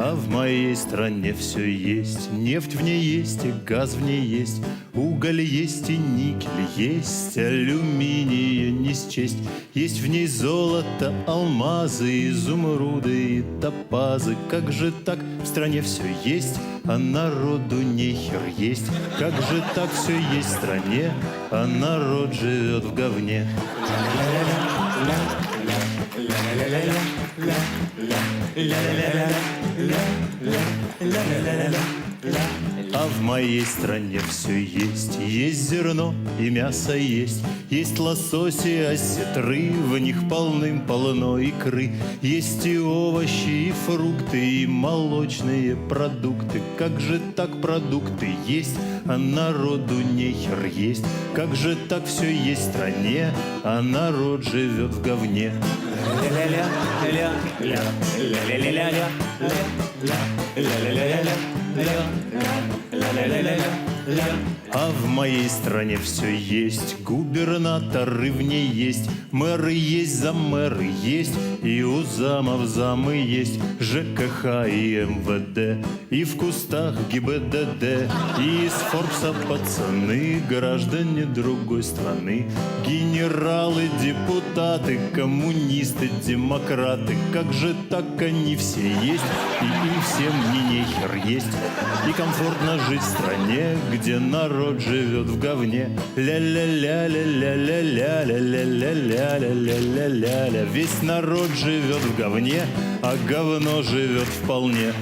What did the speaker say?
А в моей стране все есть, нефть в ней есть и газ в ней есть, уголь есть и никель есть, алюминия не счесть. Есть в ней золото, алмазы, изумруды и топазы. Как же так? В стране все есть, а народу нехер есть. Как же так? Все есть в стране, а народ живет в говне. А в моей стране все есть. Есть зерно и мясо есть. Есть лососи, осетры, в них полным-полно икры. Есть и овощи, и фрукты, и молочные продукты. Как же так продукты есть, а народу нехер есть? Как же так все есть в стране, а народ живет в говне? А в моей стране все есть, губернаторы в ней есть, мэры есть, замэры есть, и у замов замы есть, ЖКХ и МВД, и в кустах ГИБДД, и из Форбса пацаны, граждане другой страны, генералы, депутаты, коммунисты, демократы. Как же так они все есть, и им всем не нехер есть, и комфортно жить в стране, где народ живет в говне. Ля-ля-ля-ля-ля-ля-ля-ля-ля-ля-ля-ля-ля-ля-ля. Весь народ живет в говне, а говно живет вполне.